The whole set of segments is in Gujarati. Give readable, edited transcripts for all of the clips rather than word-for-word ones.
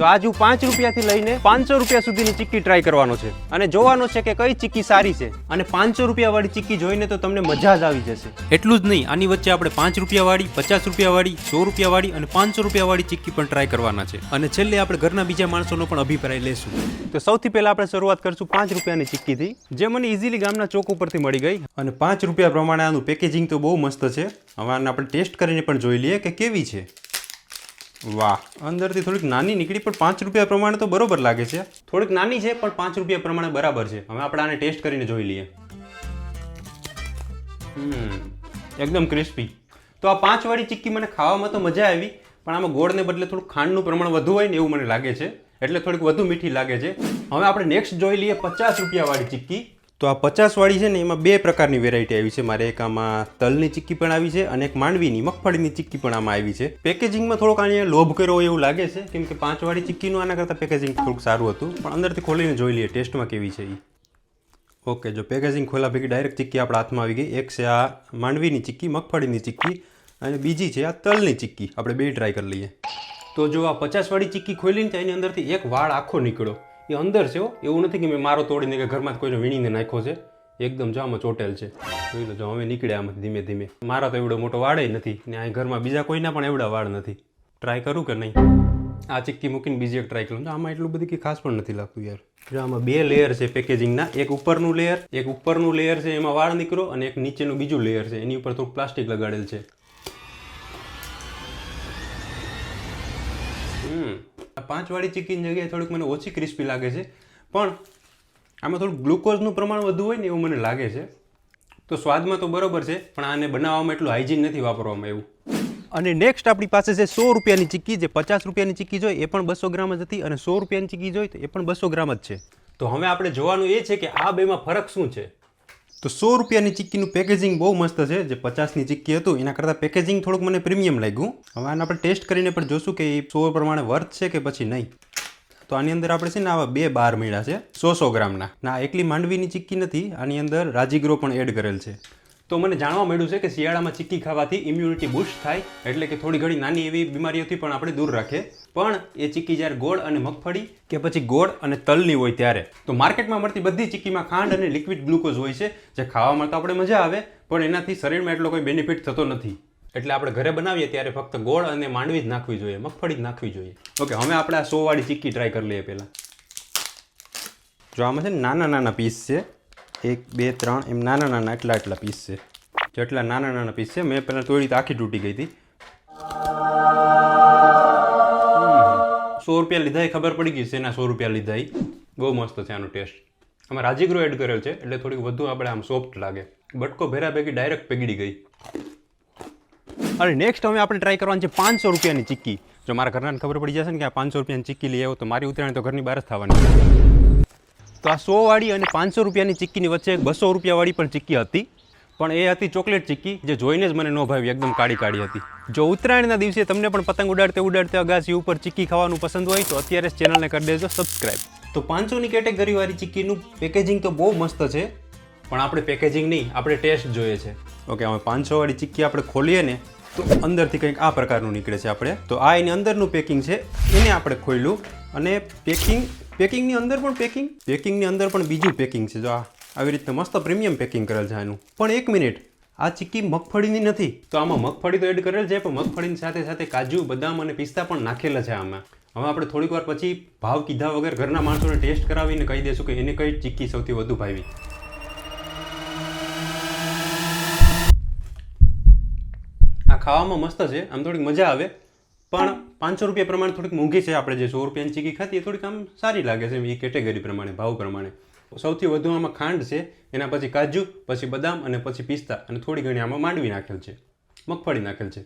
તો આજ હું 5 રૂપિયાથી લઈને 500 રૂપિયા સુધીની ચીક્કી ટ્રાય કરવાનો છે અને જોવાનો છે કે કઈ ચીક્કી સારી છે. અને 500 રૂપિયા વાળી ચીક્કી જોઈને તો તમને મજા જ આવી જશે. એટલું જ નહીં, આની વચ્ચે આપણે 5 રૂપિયા વાળી, 50 રૂપિયા વાળી, 100 રૂપિયા વાળી અને 500 રૂપિયા વાળી ચીક્કી પણ ટ્રાય કરવાના છે. અને છેલ્લે આપણે ઘરના બીજા માણસોનો પણ અભિપ્રાય લેશું. તો સૌથી પહેલા આપણે શરૂઆત કરશું 5 રૂપિયાની ચીક્કીથી, જે મને ઇઝીલી ગામના ચોક ઉપરથી મળી ગઈ. અને 5 રૂપિયા પ્રમાણે આનું પેકેજિંગ તો બહુ મસ્ત છે. હવે આને આપણે ટેસ્ટ કરીને પણ જોઈ લઈએ કે કેવી છે. વાહ, અંદરથી થોડીક નાની નીકળી, પણ 5 રૂપિયા પ્રમાણે તો બરોબર લાગે છે. થોડીક નાની છે પણ 5 રૂપિયા પ્રમાણે બરાબર છે. હવે આપણે આને ટેસ્ટ કરીને જોઈ લઈએ. એકદમ ક્રિસ્પી. તો આ 5 વાળી ચીક્કી મને ખાવામાં તો મજા આવી, પણ આમાં ગોળને બદલે થોડું ખાંડનું પ્રમાણ વધુ હોય ને એવું મને લાગે છે, એટલે થોડીક વધુ મીઠી લાગે છે. હવે આપણે નેક્સ્ટ જોઈ લઈએ 50 રૂપિયા વાળી ચીક્કી. તો આ 50 વાળી છે ને, એમાં બે પ્રકારની વેરાયટી આવી છે મારે. એક આમાં તલની ચીક્કી પણ આવી છે અને એક માંડવીની મગફળીની ચીક્કી પણ આમાં આવી છે. પેકેજિંગમાં થોડોક આને લોભ કર્યો હોય એવું લાગે છે, કેમ કે 5 વાળી ચીક્કીનું આના કરતાં પેકેજિંગ થોડુંક સારું હતું. પણ અંદરથી ખોલીને જોઈ લઈએ ટેસ્ટમાં કેવી છે એ. ઓકે, જો પેકેજિંગ ખોલા ભેગી ડાયરેક્ટ ચીક્કી આપણા હાથમાં આવી ગઈ. એક છે આ માંડવીની ચીક્કી, મગફળીની ચીક્કી, અને બીજી છે આ તલની ચીક્કી. આપણે બે ટ્રાય કરી લઈએ. તો જો આ 50 વાળી ચીક્કી ખોલીને તો એની અંદરથી એક વાળ આખો નીકળ્યો. એ અંદર છે, એવું નથી કે મેં મારો તોડીને કે ઘરમાં કોઈને વીણીને નાખ્યો છે. એકદમ જો આમાં ચોટેલ છે, જોઈ લો. જો હવે નીકળે આમાંથી ધીમે ધીમે. મારા તો એવડો મોટો વાળ નથી ને આ ઘરમાં બીજા કોઈના પણ એવડા વાળ નથી. ટ્રાય કરું કે નહીં? આ ચીક્કી મૂકીને બીજી એક ટ્રાય કરું. આમાં એટલું બધી કંઈ ખાસ પણ નથી લાગતું યાર. જો આમાં બે લેયર છે પેકેજિંગના. એક ઉપરનું લેયર છે, એમાં વાળ નીકળો, અને એક નીચેનું બીજું લેયર છે, એની ઉપર થોડુંક પ્લાસ્ટિક લગાડેલ છે. આ 5 વાળી ચીક્કીની જગ્યાએ થોડીક મને ઓછી ક્રિસ્પી લાગે છે, પણ આમાં થોડુંક ગ્લુકોઝનું પ્રમાણ વધુ હોય ને એવું મને લાગે છે. તો સ્વાદમાં તો બરોબર છે, પણ આને બનાવવામાં એટલું હાઇજીન નથી વાપરવામાં એવું. અને નેક્સ્ટ આપણી પાસે છે 100 રૂપિયાની ચીક્કી. જે 50 રૂપિયાની ચીક્કી જોઈ એ પણ 200 ગ્રામ જ હતી, અને 100 રૂપિયાની ચીક્કી જોઈ તો એ પણ 200 ગ્રામ જ છે. તો હવે આપણે જોવાનું એ છે કે આ બેમાં ફરક શું છે. તો 100 રૂપિયાની ચીક્કીનું પેકેજિંગ બહુ મસ્ત છે. જે 50ની ચીક્કી હતું એના કરતાં પેકેજિંગ થોડુંક મને પ્રીમિયમ લાગ્યું. હવે આને આપણે ટેસ્ટ કરીને પણ જોશું કે એ 100 પ્રમાણે વર્થ છે કે પછી નહીં. તો આની અંદર આપણે છે ને આવા 2 બાર મળ્યા છે 100 ગ્રામના. ના, એકલી માંડવીની ચીક્કી નથી, આની અંદર રાજીગરો પણ એડ કરેલ છે. તો મને જાણવા મળ્યું છે કે શિયાળામાં ચીક્કી ખાવાથી ઇમ્યુનિટી બૂસ્ટ થાય, એટલે કે થોડી ઘણી નાની એવી બીમારીઓથી પણ આપણે દૂર રાખે. પણ એ ચીક્કી જ્યારે ગોળ અને મગફળી કે પછી ગોળ અને તલની હોય ત્યારે. તો માર્કેટમાં મળતી બધી ચીક્કીમાં ખાંડ અને લિક્વિડ ગ્લુકોઝ હોય છે, જે ખાવામાં તો આપણે મજા આવે, પણ એનાથી શરીરમાં એટલો કોઈ બેનિફિટ થતો નથી. એટલે આપણે ઘરે બનાવીએ ત્યારે ફક્ત ગોળ અને માંડવી જ નાખવી જોઈએ, મગફળી જ નાખવી જોઈએ. ઓકે, હવે આપણે આ 100 વાળી ચીક્કી ટ્રાય કરી લઈએ પહેલાં. જો આમાં છે ને નાના નાના પીસ છે, 1 2 3 એમ નાના એટલા પીસ છે. જેટલા નાના પીસ છે, મેં પહેલાં તોડી તો આખી તૂટી ગઈ હતી. 100 રૂપિયા લીધા એ ખબર પડી ગઈ છે એના 100 રૂપિયા લીધા એ. બહુ મસ્ત છે આનો ટેસ્ટ. આમાં રાજીગરો એડ કરેલ છે એટલે થોડીક વધુ આપણે આમ સોફ્ટ લાગે. બટકો ભેરા ભેગી ડાયરેક્ટ પીગળી ગઈ. અને નેક્સ્ટ હવે આપણે ટ્રાય કરવાની છે 500 રૂપિયાની ચીક્કી. જો મારા ઘરનાને ખબર પડી જશે ને કે આ 500 રૂપિયાની ચીક્કી લઈ આવો તો મારી ઉતરાણ તો ઘરની બહાર જ થવાની. તો આ 100 વાળી અને 500 રૂપિયાની ચીક્કીની વચ્ચે 200 રૂપિયા વાળી પણ ચીક્કી હતી, પણ એ હતી ચોકલેટ ચીક્કી, જે જોઈને જ મને ન ભાવી. એકદમ કાળી હતી. જો ઉત્તરાયણના દિવસે તમને પણ પતંગ ઉડાડતે અગાસી ઉપર ચીક્કી ખાવાનું પસંદ હોય તો અત્યારે જ ચેનલને કરી દેજો સબસ્ક્રાઈબ. તો 500ની કેટેગરી વાળી ચીક્કીનું પેકેજિંગ તો બહુ મસ્ત છે, પણ આપણે પેકેજિંગ નહીં, આપણે ટેસ્ટ જોઈએ છે. ઓકે, હવે 500 વાળી ચીક્કી આપણે ખોલીએ ને તો અંદરથી કંઈક આ પ્રકારનું નીકળે છે. આપણે તો આ એની અંદરનું પેકિંગ છે, એને આપણે ખોલ્યું, અને પેકિંગની અંદર પણ બીજું પેકિંગ છે. જો આવી રીતે મસ્ત પ્રીમિયમ પેકિંગ કરેલ છે આનું. પણ એક મિનિટ, આ ચીક્કી મગફળીની નથી. તો આમાં મગફળી તો એડ કરેલ છે, પણ મગફળીની સાથે સાથે કાજુ, બદામ અને પિસ્તા પણ નાખેલા છે આમાં. હવે આપણે થોડીક વાર પછી ભાવ કીધા વગર ઘરના માણસોને ટેસ્ટ કરાવીને કહી દઈશું કે એને કઈ ચીક્કી સૌથી વધુ ભાવી. આ ખાવામાં મસ્ત છે, આમ થોડીક મજા આવે, પણ 500 રૂપિયા પ્રમાણે થોડીક મોંઘી છે. આપણે જે 100 રૂપિયાની ચીક્કી ખાતી એ થોડીક આમ સારી લાગે છે એ કેટેગરી પ્રમાણે, ભાવ પ્રમાણે. સૌથી વધુ આમાં ખાંડ છે, એના પછી કાજુ, પછી બદામ અને પછી પિસ્તા, અને થોડી ઘણી આમાં માંડવી નાખેલ છે, મગફળી નાખેલ છે.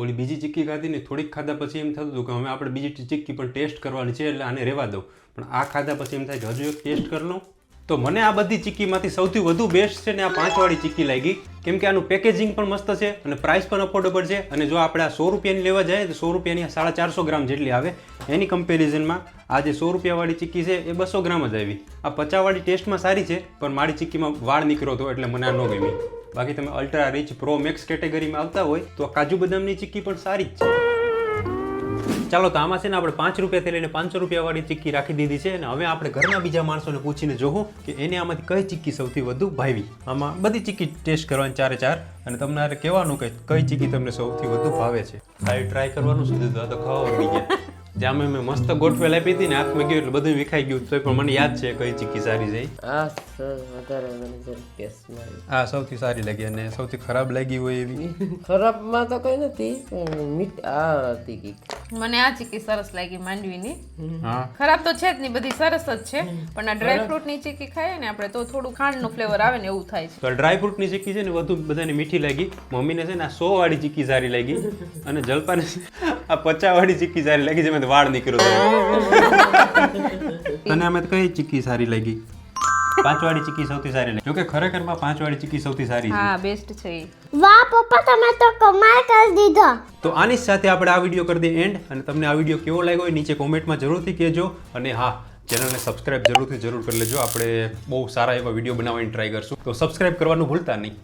ઓલી બીજી ચીક્કી ખાધી ને થોડીક ખાધા પછી એમ થતું હતું કે હવે આપણે બીજી ચીક્કી પણ ટેસ્ટ કરવાની છે, એટલે આને રહેવા દઉં. પણ આ ખાધા પછી એમ થાય કે હજુ એક ટેસ્ટ કરી લઉં. તો મને આ બધી ચીક્કીમાંથી સૌથી વધુ બેસ્ટ છે ને આ 5 વાળી ચીક્કી લાગી, કેમ કે આનું પેકેજિંગ પણ મસ્ત છે અને પ્રાઇસ પણ અફોર્ડેબલ છે. અને જો આપણે આ 100 રૂપિયાની લેવા જાય તો 100 રૂપિયાની 450 ગ્રામ જેટલી આવે. એની કમ્પેરિઝનમાં આ જે 100 રૂપિયા વાળી ચીક્કી છે એ 200 ગ્રામ જ આવી. આ 50 વાળી ટેસ્ટમાં સારી છે, પણ મારી ચીક્કીમાં વાળ નીકળ્યો હતો એટલે મને આ ન ગમી. બાકી તમે અલ્ટ્રા રીચ પ્રો મેક્સ કેટેગરીમાં આવતા હોય તો કાજુ બદામની ચીક્કી પણ સારી જ છે. ચાલો તો આમાં છે ને આપણે 5 રૂપિયાથી લઈને 500 રૂપિયાવાળી ચીક્કી રાખી દીધી છે અને હવે આપણે ઘરના બીજા માણસોને પૂછીને જોવું કે એને આમાંથી કઈ ચીક્કી સૌથી વધુ ભાવી. આમાં બધી ચીક્કી ટેસ્ટ કરવાની 4 એ 4 અને તમને આરે કહેવાનું કે કઈ ચીક્કી તમને સૌથી વધુ ભાવે છે. ખાલી ટ્રાય કરવાનું સીધું તો આ તો ખાવા આવી ગયા. જ્યાં મેં મસ્ત ગોઠવેલ આપી હતી ને હાથમાં ગયું એટલે બધું વિખાઈ ગયું તો પણ મને યાદ છે કઈ ચીક્કી સારી છે. આ સૌથી સારી લાગી અને સૌથી ખરાબ લાગી હોય એવી ખરાબમાં તો કઈ નથી પણ મીઠ આ હતી મને આ ચીક્કી સરસ લાગી માંડવીની. હા ખરાબ તો છે જ નહીં, બધી સરસ જ છે, પણ આ ડ્રાય ફ્રૂટની ચીક્કી ખાઈએ ને આપણે તો થોડું ખાંડનો ફ્લેવર આવે ને એવું થાય છે. તો ડ્રાય ફ્રૂટની ચીક્કી છે ને વધુ બધાને મીઠી લાગી. મમ્મીને છે ને આ 100 વાળી ચીક્કી સારી લાગી અને જલપાને આ 50 વાળી ચીક્કી સારી લાગી જેમાં વાળ નીકળ્યો. તને આમાં કઈ ચીક્કી સારી લાગી? 5 વાળી ચીક્કી સૌથી સારી લાગી. જોકે ખરેખરમાં 5 વાળી ચીક્કી સૌથી સારી છે. હા બેસ્ટ છે. વાહ પપ્પા તમે તો કમાલ કરી દીધો. તો આની સાથે આપણે આ વિડીયો કરી દઈએ એન્ડ અને તમને આ વિડીયો કેવો લાગ્યો એ નીચે કોમેન્ટમાં જરૂરથી કહેજો અને હા ચેનલને સબસ્ક્રાઇબ જરૂર કરી લેજો. આપણે બહુ સારા એવા વિડીયો બનાવવાની ટ્રાય કરશું તો સબસ્ક્રાઇબ કરવાનું ભૂલતા નહીં.